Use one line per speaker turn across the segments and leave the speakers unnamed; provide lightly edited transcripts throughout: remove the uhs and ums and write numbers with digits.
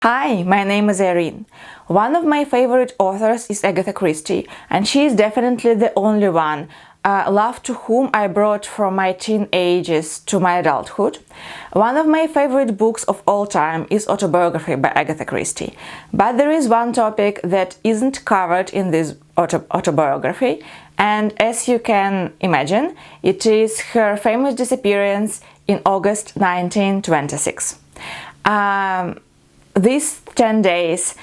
Hi, my name is Irene. One of my favorite authors is Agatha Christie, and she is definitely the only one, love to whom I brought from my teen ages to my adulthood. One of my favorite books of all time is Autobiography by Agatha Christie, but there is one topic that isn't covered in this autobiography, and as you can imagine, it is her famous disappearance in August 1926. These 10 days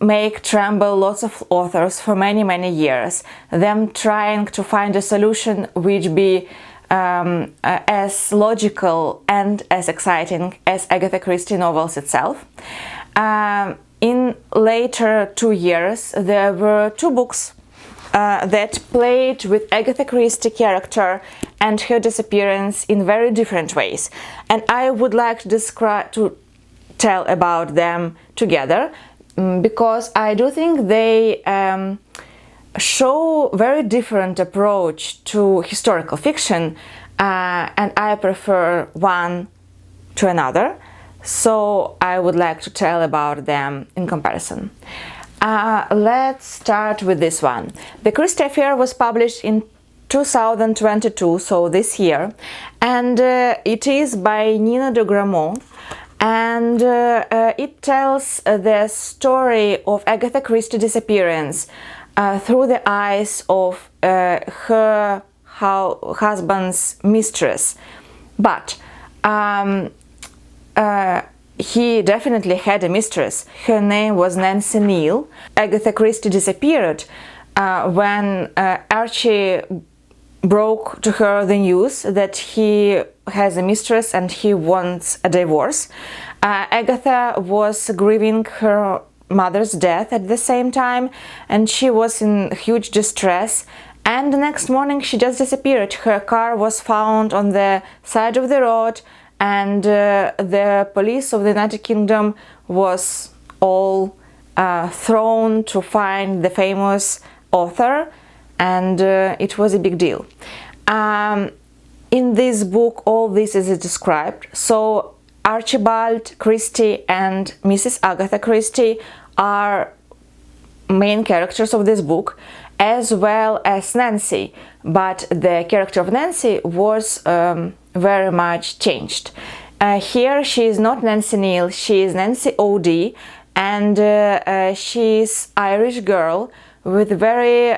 make tremble lots of authors for many years, them trying to find a solution which be as logical and as exciting as Agatha Christie novels itself. In later 2 years there were two books that played with Agatha Christie character and her disappearance in very different ways, and I would like to tell about them together because I do think they show very different approach to historical fiction, and I prefer one to another, so I would like to tell about them in comparison. Let's start with this one. The Christie Affair was published in 2022, so this year, and it is by Nina de Gramont, and it tells the story of Agatha Christie's disappearance through the eyes of her husband's mistress. But he definitely had a mistress. Her name was Nancy Neal. Agatha Christie disappeared when Archie broke to her the news that he has a mistress and he wants a divorce. Agatha was grieving her mother's death at the same time, and she was in huge distress, and the next morning she just disappeared. Her car was found on the side of the road, and the police of the United Kingdom was all thrown to find the famous author, and it was a big deal. In this book all this is described. So Archibald Christie and Mrs. Agatha Christie are main characters of this book, as well as Nancy, but the character of Nancy was very much changed. Here she is not Nancy Neal, she is Nancy O.D., and she is Irish girl with very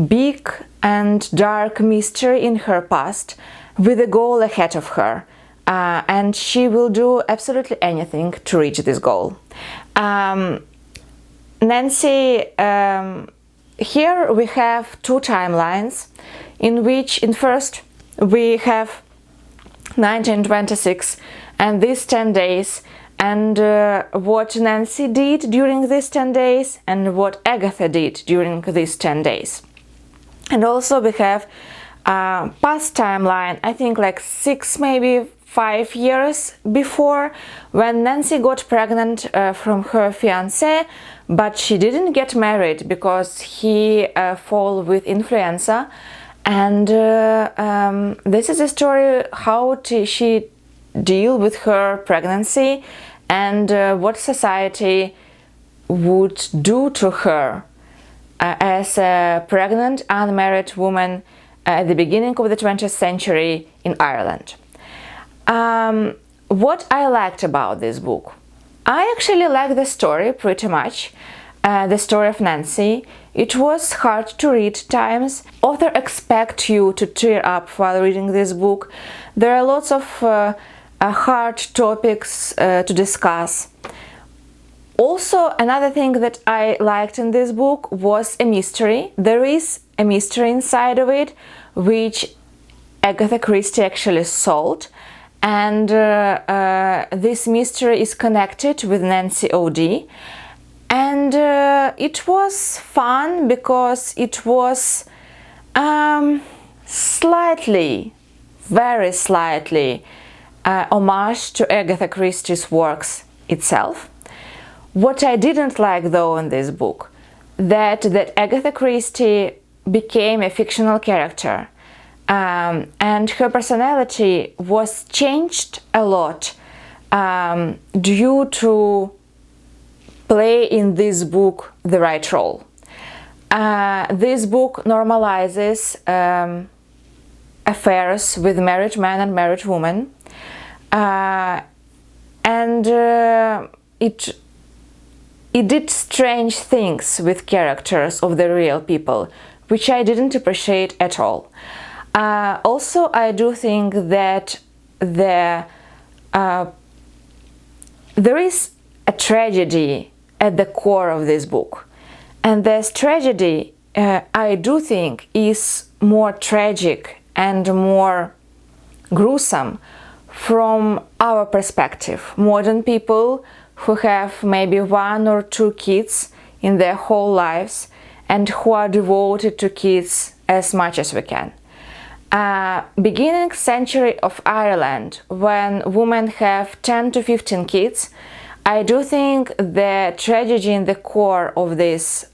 big and dark mystery in her past, with a goal ahead of her, and she will do absolutely anything to reach this goal. Nancy, here we have two timelines, in which in first we have 1926 and these 10 days, and what Nancy did during these 10 days and what Agatha did during these 10 days. And also we have past timeline, I think like 6, maybe 5 years before, when Nancy got pregnant from her fiancé, but she didn't get married because he fell with influenza, and this is a story how she deal with her pregnancy and what society would do to her as a pregnant, unmarried woman at the beginning of the 20th century in Ireland. What I liked about this book? I actually liked the story pretty much, the story of Nancy. It was hard to read times. Author expect you to tear up while reading this book. There are lots of hard topics to discuss. Also, another thing that I liked in this book was a mystery. There is a mystery inside of it, which Agatha Christie actually solved, and this mystery is connected with Nancy O.D. And it was fun because it was very slightly homage to Agatha Christie's works itself. What I didn't like though in this book, that Agatha Christie became a fictional character, and her personality was changed a lot due to play in this book the right role. This book normalizes affairs with married man and married woman, and it did strange things with characters of the real people, which I didn't appreciate at all. Also, I do think that there is a tragedy at the core of this book, and this tragedy, I do think, is more tragic and more gruesome from our perspective, modern people who have maybe 1 or 2 kids in their whole lives and who are devoted to kids as much as we can. Beginning century of Ireland, when women have 10 to 15 kids, I do think the tragedy in the core of this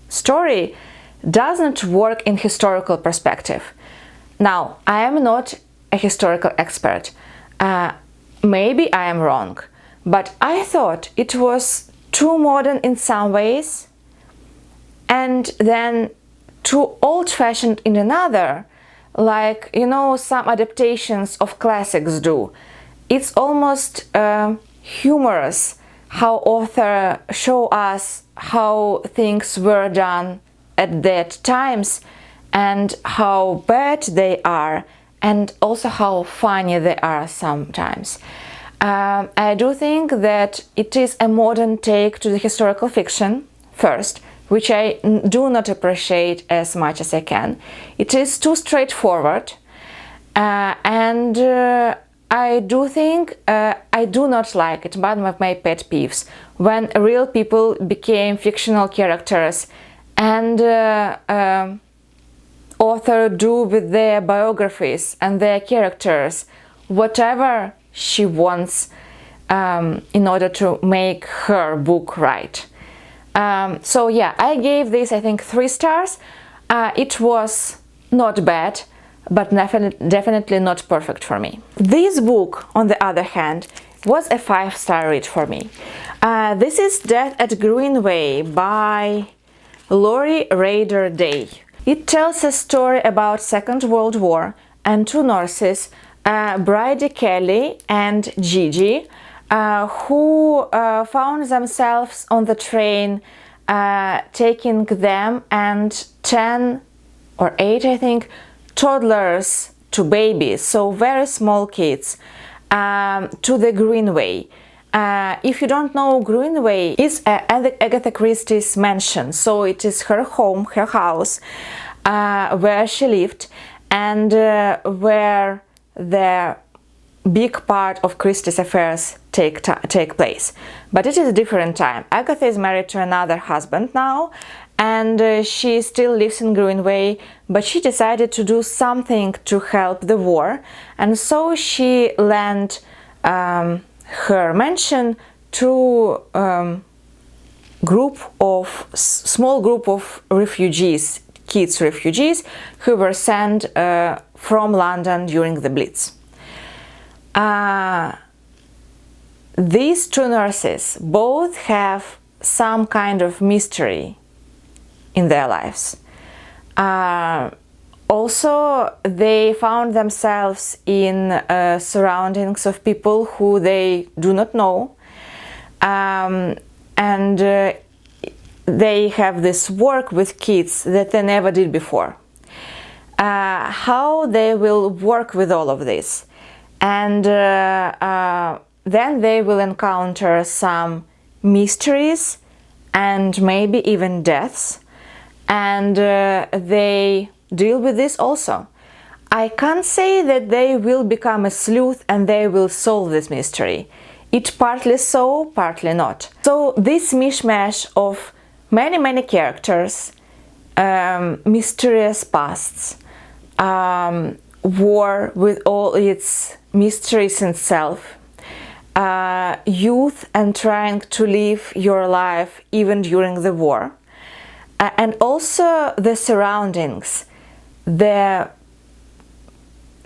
story doesn't work in historical perspective. Now, I am not a historical expert. Maybe I am wrong, but I thought it was too modern in some ways and then too old-fashioned in another, like, you know, some adaptations of classics do. It's almost humorous how author show us how things were done at that times and how bad they are, and also how funny they are sometimes. I do think that it is a modern take to the historical fiction, first, which I do not appreciate as much as I can. It is too straightforward, and I do think I do not like it. One of my pet peeves, when real people became fictional characters and author do with their biographies and their characters whatever she wants in order to make her book right. So yeah, I gave this, I think, 3 stars. It was not bad, but definitely not perfect for me. This book, on the other hand, was a 5-star read for me. This is Death at Greenway by Rader-Day. It tells a story about Second World War and 2 nurses, Bridie Kelly and Gigi, who found themselves on the train taking them and 10 or 8, I think, toddlers to babies, so very small kids, to the Greenway. If you don't know, Greenway is Agatha Christie's mansion, so it is her home, her house, where she lived, and where the big part of Christie's affairs take place. But it is a different time. Agatha is married to another husband now, and she still lives in Greenway, but she decided to do something to help the war, and so she lent her mansion to small group of refugees, kids refugees, who were sent from London during the Blitz. These 2 nurses both have some kind of mystery in their lives. Also, they found themselves in surroundings of people who they do not know, and they have this work with kids that they never did before. How they will work with all of this, and then they will encounter some mysteries and maybe even deaths, and they deal with this also. I can't say that they will become a sleuth and they will solve this mystery. It partly so, partly not. So this mishmash of many characters, mysterious pasts, war with all its mysteries in itself, youth and trying to live your life even during the war, and also the surroundings, the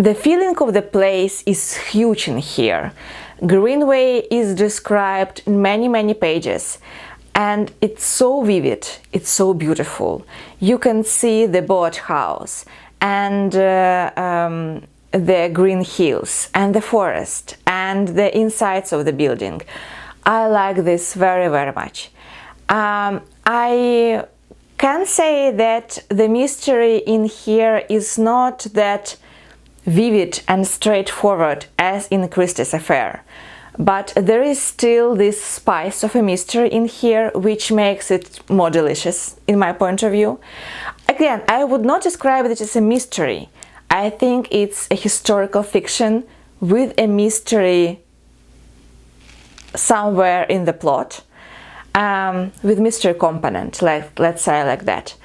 the feeling of the place is huge in here. Greenway is described in many pages, and it's so vivid, it's so beautiful. You can see the boathouse and the green hills and the forest and the insides of the building. I like this very much. I can say that the mystery in here is not that vivid and straightforward as in Christie's Affair, but there is still this spice of a mystery in here, which makes it more delicious in my point of view. Again, I would not describe it as a mystery. I think it's a historical fiction with a mystery somewhere in the plot, with mystery component, let's say like that.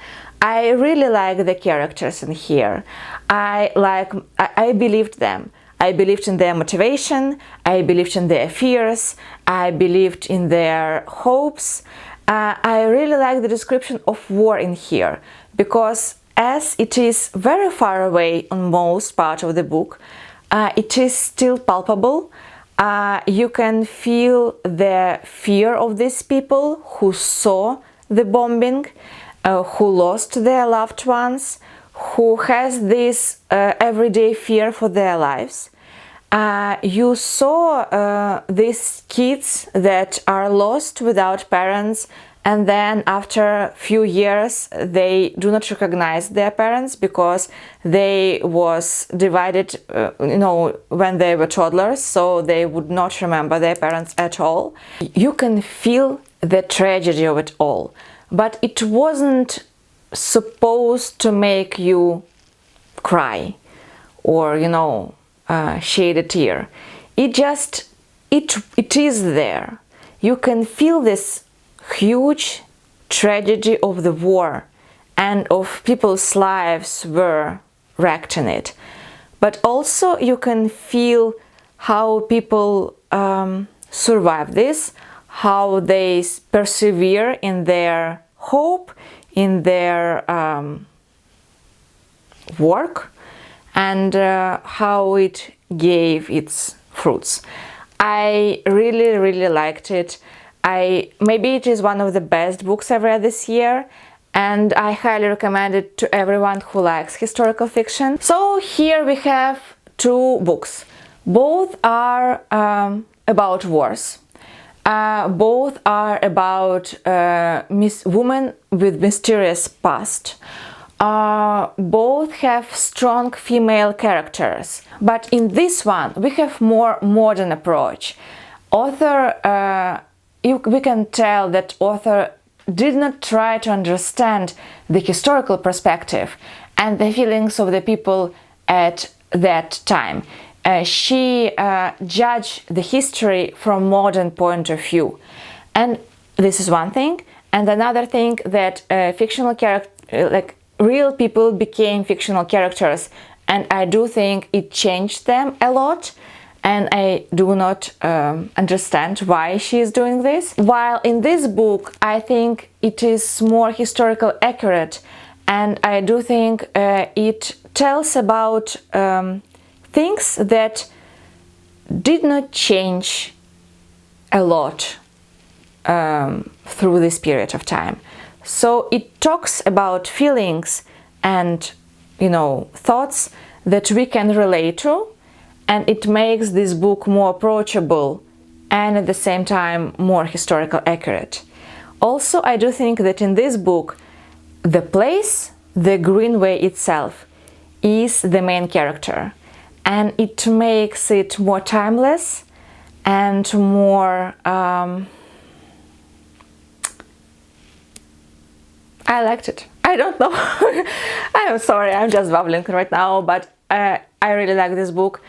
I really like the characters in here. I believed them. I believed in their motivation, I believed in their fears, I believed in their hopes. I really like the description of war in here, because as it is very far away on most part of the book, it is still palpable. You can feel the fear of these people who saw the bombing, who lost their loved ones, who has this everyday fear for their lives. You saw these kids that are lost without parents, and then after a few years they do not recognize their parents because they was divided, when they were toddlers, so they would not remember their parents at all. You can feel the tragedy of it all, but it wasn't supposed to make you cry or shed a tear. It is there. You can feel this huge tragedy of the war and of people's lives were wrecked in it, but also you can feel how people survive this, how they persevere in their hope, in their work, and how it gave its fruits. I really liked it. Maybe it is one of the best books I've read this year, and I highly recommend it to everyone who likes historical fiction. So here we have two books. Both are about wars. Both are about women with mysterious past. Both have strong female characters, but in this one we have more modern approach. We can tell that author did not try to understand the historical perspective and the feelings of the people at that time. She judged the history from modern point of view, and this is one thing. And another thing, that fictional character, real people became fictional characters, and I do think it changed them a lot. And I do not understand why she is doing this. While in this book I think it is more historical accurate, and I do think it tells about things that did not change a lot through this period of time. So it talks about feelings and thoughts that we can relate to, and it makes this book more approachable and at the same time more historical accurate. Also, I do think that in this book the place, the Greenway itself, is the main character, and it makes it more timeless and more I liked it. I don't know. I'm sorry, I'm just babbling right now, but I really like this book.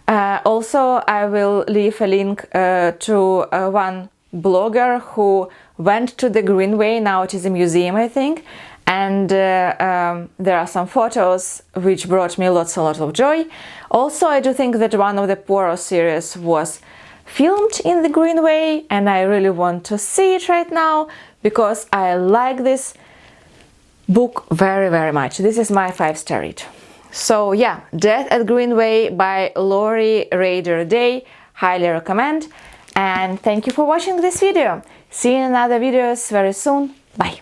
Also, I will leave a link to one blogger who went to the Greenway. Now it is a museum, I think, and there are some photos which brought me lots of joy. Also, I do think that one of the Poirot series was filmed in the Greenway, and I really want to see it right now because I like this book very much. This is my 5-star read. So yeah, Death at Greenway by Lori Rader-Day, highly recommend. And thank you for watching this video. See you in other videos very soon. Bye!